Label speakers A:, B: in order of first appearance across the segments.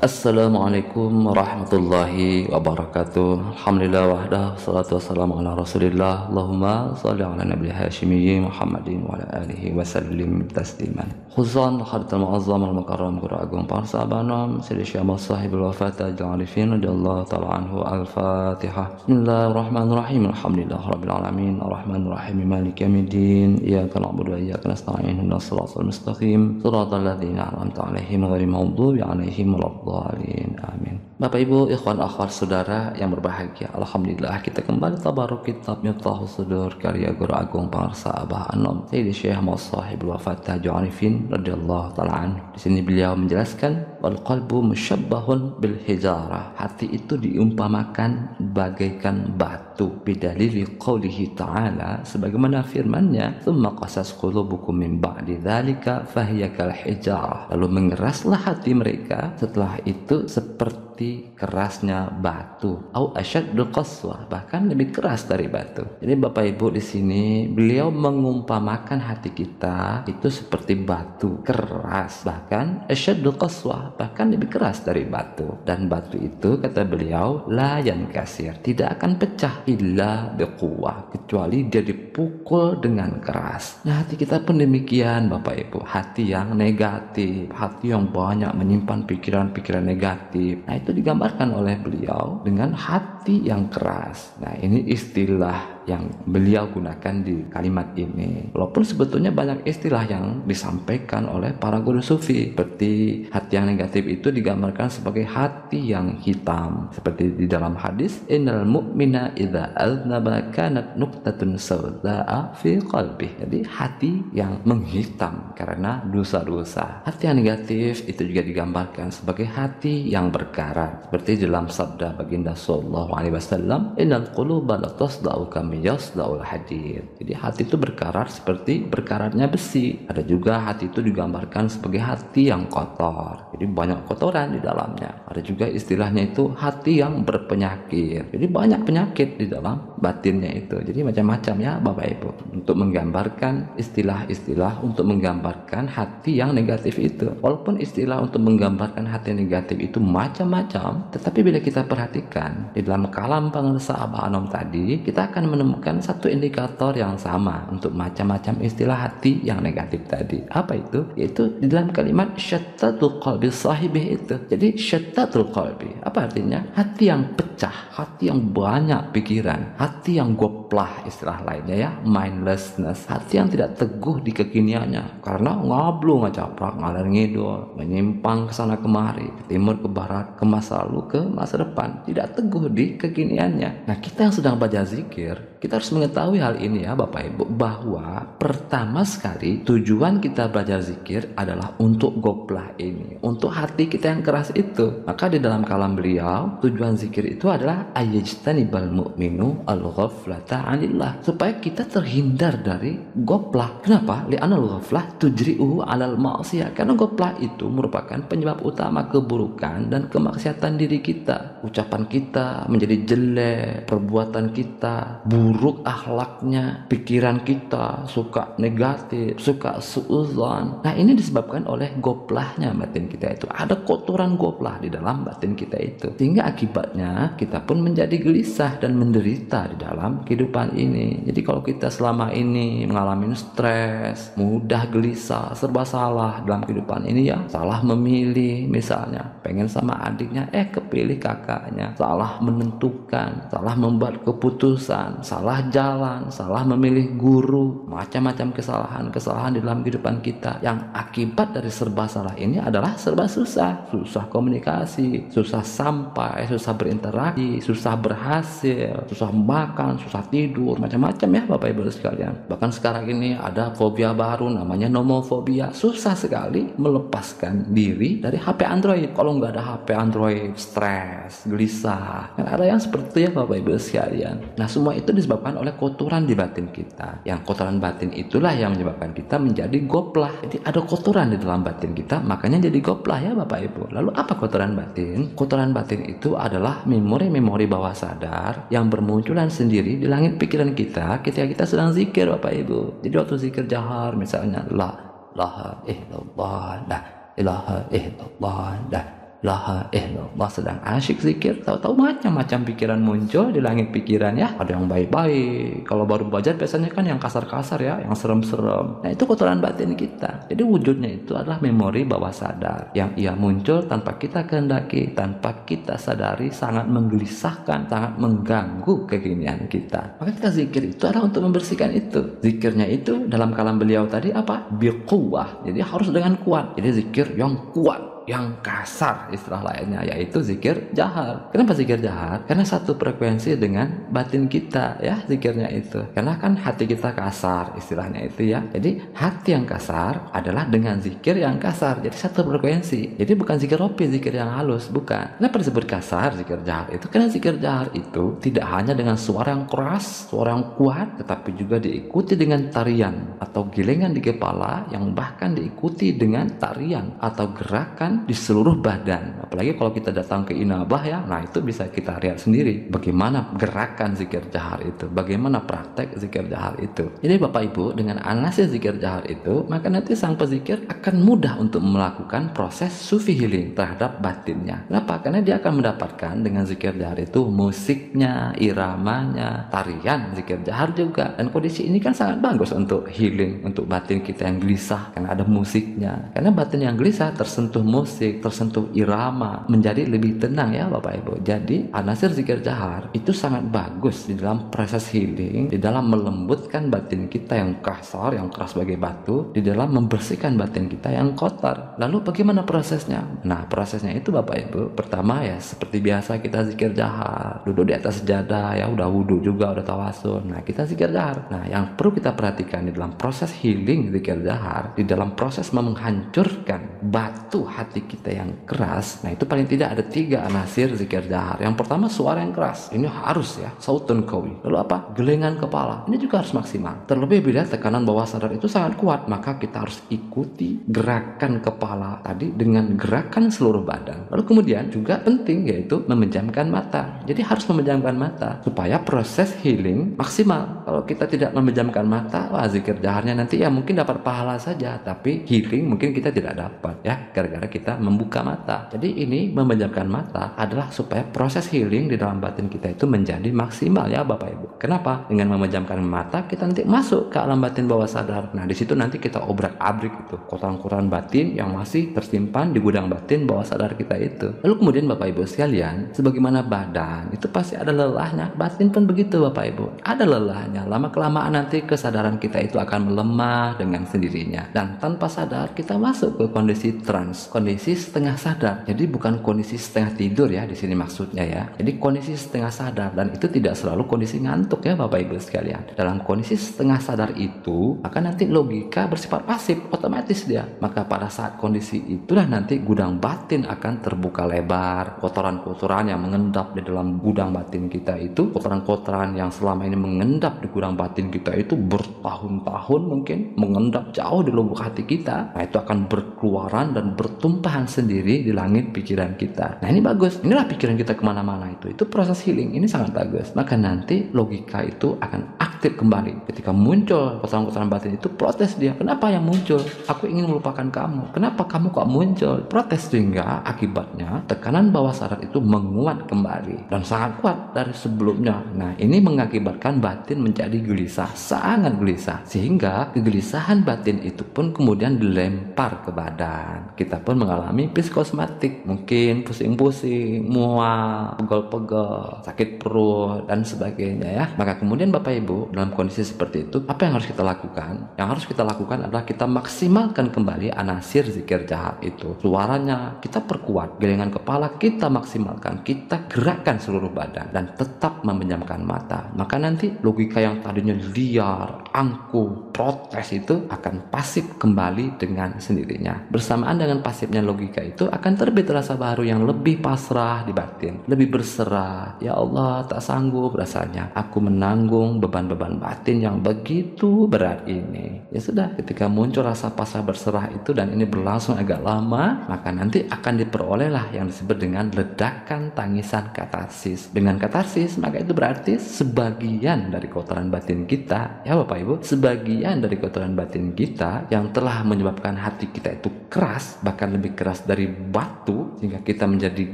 A: Assalamualaikum warahmatullahi wabarakatuh. Alhamdulillah wahdah, salatu wassalamu ala rasulillah. Allahumma salli ala nabi hashimiyyi Muhammadin wa ala alihi wa sallim tasliman. Khuzan khadtal mu'azzam al-mukarram Guru Agung para sahabanam Sayyidi Syekh sahibul wafat al-arifin radhiyallahu ta'ala anhu. Al-Fatihah. Bismillahirrahmanirrahim. Alhamdulillah rabbil alamin arrahmanir rahim maliki yaumiddin iyyaka na'budu wa iyyaka nasta'in ihdinas siratal mustaqim siratal ladzina an'amta 'alaihim ghairil maghdubi 'alaihim waladdallin. Amin. Bapak Ibu, ikhwan akhwat saudara yang berbahagia, alhamdulillah kita kembali tabaruk kitab Miftahus Sudur karya Guru Agung Pangarsa Abah Anom Sayyidi Syekh sahibul wafat Tajuh Arifin radhiyallahu ta'ala anhu. Di sini beliau menjelaskan wal qalbu musyabbahun bil hijarah. Hati itu diumpamakan bagaikan batu bidalili qaulihi ta'ala, sebagaimana firman-Nya tsumma qasas qulubukum min ba'di dzalika fahiya kal hijarah. Lalu mengeraslah hati mereka setelah itu seperti kerasnya batu, au asyaddul qaswah, bahkan lebih keras dari batu. Jadi Bapak Ibu, di sini beliau mengumpamakan hati kita itu seperti batu keras, bahkan asyaddul qaswah, bahkan lebih keras dari batu. Dan batu itu kata beliau la yankasir, tidak akan pecah illa biquwwah, kecuali dia dipukul dengan keras. Nah, hati kita pun demikian Bapak Ibu, hati yang negatif, hati yang banyak menyimpan pikiran-pikiran negatif. Nah, itu digambarkan oleh beliau dengan hati yang keras. Nah, ini istilah yang beliau gunakan di kalimat ini. Walaupun sebetulnya banyak istilah yang disampaikan oleh para guru sufi, seperti hati yang negatif itu digambarkan sebagai hati yang hitam, seperti di dalam hadis innal mu'mina idza aznaba kanat nuqtatun sawda'a fi qalbi. Jadi hati yang menghitam karena dosa-dosa. Hati yang negatif itu juga digambarkan sebagai hati yang berkarat, seperti dalam sabda baginda sallallahu alaihi wasallam innal quluba la tasda'u kama yasda'ul hadid. Jadi hati itu berkarat seperti berkaratnya besi. Ada juga hati itu digambarkan sebagai hati yang kotor, jadi banyak kotoran di dalamnya. Ada juga istilahnya itu hati yang berpenyakit, jadi banyak penyakit di dalam batinnya itu. Jadi macam-macam ya Bapak Ibu, untuk menggambarkan istilah-istilah untuk menggambarkan hati yang negatif itu. Walaupun istilah untuk menggambarkan hati negatif itu macam-macam, tetapi bila kita perhatikan di dalam kalam Pangarsa Abah Anom tadi, kita akan menemukan satu indikator yang sama untuk macam-macam istilah hati yang negatif tadi. Apa itu? Yaitu di dalam kalimat syattatul qalbi sahibih itu. Jadi syattatul qalbi, apa artinya? Hati yang pecah, hati yang banyak pikiran, hati yang goplah, istilah lainnya ya, mindlessness, hati yang tidak teguh di kekiniannya karena ngablung ngacaprak ngalir ngidul, menyimpang ke sana kemari, ke timur ke barat, ke masa lalu ke masa depan, tidak teguh di kekiniannya. Nah, kita yang sedang baca zikir, kita harus mengetahui hal ini ya Bapak Ibu, bahwa pertama sekali tujuan kita belajar zikir adalah untuk goplah ini, untuk hati kita yang keras itu. Maka di dalam kalam beliau, tujuan zikir itu adalah ayyajtanibal mu'minu al-ghaflata 'anillah, supaya kita terhindar dari goplah. Kenapa? Li'anal ghaflah tujri'uhu 'alal ma'siyah, karena goplah itu merupakan penyebab utama keburukan dan kemaksiatan diri kita. Ucapan kita menjadi jelek, perbuatan kita buruk akhlaknya, pikiran kita suka negatif, suka suudzon. Nah, ini disebabkan oleh goplahnya batin kita itu. Ada kotoran goplah di dalam batin kita itu, sehingga akibatnya kita pun menjadi gelisah dan menderita di dalam kehidupan ini. Jadi kalau kita selama ini mengalami stres, mudah gelisah, serba salah dalam kehidupan ini ya, salah memilih misalnya, pengen sama adiknya kepilih kakaknya, salah menentukan, salah membuat keputusan, salah jalan, salah memilih guru, macam-macam kesalahan-kesalahan di dalam kehidupan kita, yang akibat dari serba salah ini adalah serba susah komunikasi, susah sampai, susah berinteraksi, susah berhasil, susah makan, susah tidur, macam-macam ya Bapak Ibu sekalian. Bahkan sekarang ini ada fobia baru namanya nomofobia. Susah sekali melepaskan diri dari HP Android. Kalau nggak ada HP Android, stres, gelisah. Kan ada yang seperti itu ya Bapak Ibu sekalian. Nah, semua itu disebabkan oleh kotoran di batin kita. Yang kotoran batin itulah yang menyebabkan kita menjadi goplah. Jadi ada kotoran di dalam batin kita, makanya jadi goplah ya Bapak Ibu. Lalu apa kotoran batin? Kotoran batin itu adalah memori-memori bawah sadar yang bermunculan sendiri di langit pikiran kita ketika kita sedang zikir Bapak Ibu. Jadi waktu zikir jahar misalnya la ilaha illallah, la ilaha illallah, la ilaha illallah, sedang asyik zikir, tahu-tahu macam-macam pikiran muncul di langit pikiran ya. Ada yang baik-baik, kalau baru belajar biasanya kan yang kasar-kasar ya, yang serem-serem. Nah itu kotoran batin kita. Jadi wujudnya itu adalah memori bawah sadar yang ia muncul tanpa kita kehendaki, tanpa kita sadari, sangat menggelisahkan, sangat mengganggu kekinian kita. Maka kita zikir itu adalah untuk membersihkan itu. Zikirnya itu dalam kalam beliau tadi apa? Biquwah. Jadi harus dengan kuat. Jadi zikir yang kuat, yang kasar istilah lainnya, yaitu zikir jahar. Kenapa zikir jahar? Karena satu frekuensi dengan batin kita ya zikirnya itu. Karena kan hati kita kasar istilahnya itu ya. Jadi hati yang kasar adalah dengan zikir yang kasar. Jadi satu frekuensi. Jadi bukan zikir ropi, zikir yang halus, bukan. Kenapa disebut kasar zikir jahar itu? Karena zikir jahar itu tidak hanya dengan suara yang keras, suara yang kuat, tetapi juga diikuti dengan tarian atau gilingan di kepala, yang bahkan diikuti dengan tarian atau gerakan di seluruh badan. Apalagi kalau kita datang ke inabah ya, nah itu bisa kita lihat sendiri bagaimana gerakan zikir jahar itu, bagaimana praktek zikir jahar itu. Jadi Bapak Ibu, dengan analisis zikir jahar itu, maka nanti sang pezikir akan mudah untuk melakukan proses sufi healing terhadap batinnya. Kenapa? Karena dia akan mendapatkan dengan zikir jahar itu musiknya, iramanya, tarian zikir jahar juga. Dan kondisi ini kan sangat bagus untuk healing, untuk batin kita yang gelisah, karena ada musiknya. Karena batin yang gelisah tersentuh musik, tersentuh irama, menjadi lebih tenang ya Bapak Ibu. Jadi anasir zikir jahar itu sangat bagus di dalam proses healing, di dalam melembutkan batin kita yang kasar, yang keras sebagai batu, di dalam membersihkan batin kita yang kotor. Lalu bagaimana prosesnya? Nah prosesnya itu Bapak Ibu, pertama ya seperti biasa kita zikir jahar, duduk di atas sejadah ya, udah wudhu juga, udah tawasul. Nah kita zikir jahar. Nah yang perlu kita perhatikan di dalam proses healing zikir jahar, di dalam proses menghancurkan batu hati kita yang keras, nah itu paling tidak ada 3 anasir zikir jahar. Yang pertama suara yang keras, ini harus ya, sautun qawi. Lalu apa? Gelengan kepala, ini juga harus maksimal. Terlebih bila tekanan bawah sadar itu sangat kuat, maka kita harus ikuti gerakan kepala tadi dengan gerakan seluruh badan. Lalu kemudian juga penting yaitu memejamkan mata. Jadi harus memejamkan mata supaya proses healing maksimal. Kalau kita tidak memejamkan mata, wah zikir jaharnya nanti ya mungkin dapat pahala saja, tapi healing mungkin kita tidak dapat ya, gara-gara kita membuka mata. Jadi ini memejamkan mata adalah supaya proses healing di dalam batin kita itu menjadi maksimal ya Bapak Ibu. Kenapa? Dengan memejamkan mata kita nanti masuk ke alam batin bawah sadar. Nah di situ nanti kita obrak-abrik itu kotoran-kotoran batin yang masih tersimpan di gudang batin bawah sadar kita itu. Lalu kemudian Bapak Ibu sekalian, sebagaimana badan itu pasti ada lelahnya, batin pun begitu Bapak Ibu. Ada lelahnya. Lama kelamaan nanti kesadaran kita itu akan melemah dengan sendirinya, dan tanpa sadar kita masuk ke kondisi trans, kondisi setengah sadar. Jadi bukan kondisi setengah tidur ya di sini maksudnya ya. Jadi kondisi setengah sadar, dan itu tidak selalu kondisi ngantuk ya Bapak Ibu sekalian. Dalam kondisi setengah sadar itu, maka nanti logika bersifat pasif, otomatis dia. Maka pada saat kondisi itulah nanti gudang batin akan terbuka lebar. Kotoran-kotoran yang mengendap di dalam gudang batin kita itu, kotoran-kotoran yang selama ini mengendap di gudang batin kita itu bertahun-tahun mungkin mengendap jauh di lubuk hati kita. Nah itu akan berkeluaran dan bertumpahan sendiri di langit pikiran kita. Nah ini bagus, inilah pikiran kita kemana-mana itu proses healing, ini sangat bagus. Maka nanti logika itu akan aktif kembali. Ketika muncul kotoran-kotoran batin itu, protes dia. Kenapa yang muncul? Aku ingin melupakan kamu. Kenapa kamu kok muncul? Protes, sehingga akibatnya tekanan bawah sadar itu menguat kembali dan sangat kuat dari sebelumnya. Nah ini mengakibatkan batin menjadi gelisah, sangat gelisah, sehingga kegelisahan batin itu pun kemudian dilempar ke badan. Kita pun mengalami psikosomatik, mungkin pusing-pusing, mual, pegel-pegel, sakit perut dan sebagainya ya. Maka kemudian Bapak Ibu, dalam kondisi seperti itu, apa yang harus kita lakukan? Yang harus kita lakukan adalah kita maksimalkan kembali anasir zikir jahar itu. Suaranya kita perkuat, gelengan kepala kita maksimalkan, kita gerakkan seluruh badan dan tetap memejamkan mata. Maka nanti logika yang tadinya liar, angkuh, protes itu akan pasif kembali dengan sendirinya. Bersamaan dengan pasifnya logika itu akan terbit rasa baru yang lebih pasrah di batin, lebih berserah. Ya Allah, tak sanggup rasanya aku menanggung beban-beban batin yang begitu berat ini. Ya sudah, ketika muncul rasa pasrah berserah itu dan ini berlangsung agak lama, maka nanti akan diperolehlah yang disebut dengan ledakan tangisan katarsis. Dengan katarsis, maka itu berarti sebagian dari kotoran batin kita, ya Bapak Ibu, sebagian dari kotoran batin kita yang telah menyebabkan hati kita itu keras, bahkan lebih lebih keras dari batu sehingga kita menjadi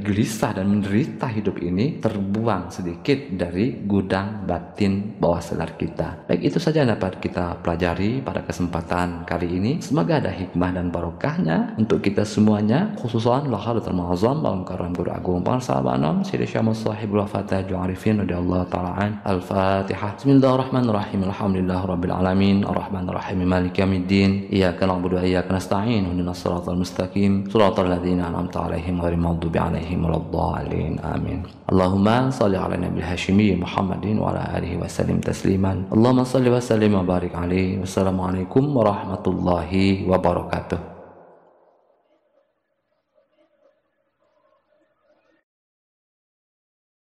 A: gelisah dan menderita hidup ini, terbuang sedikit dari gudang batin bawah sadar kita. Baik, itu saja yang dapat kita pelajari pada kesempatan kali ini. Semoga ada hikmah dan barokahnya untuk kita semuanya, khususan lahadatul ma'azam dalam karam guru agung Parsabanam Sidi Syamus Sahibul Fatah Ju'arifin radhiyallahu ta'ala an. Al-Fatihah. Bismillahirrahmanirrahim. Alhamdulillah rabbil alamin. Ar-Rahmanir-Rahim. Maliki yaumiddin. Iyyaka na'budu wa iyyaka nasta'in. Ihdinas siratal mustaqim. Shiratal ladzina an'amta 'alaihim ghairil maghdubi 'alaihim waladdallin. Amin. Allahumma shalli 'ala nabiyil hasyimi Muhammadin wa 'ala alihi wa sallim tasliman. Allahumma shalli wa sallim wa barik alaihi. Wassalamualaikum warahmatullahi wabarakatuh.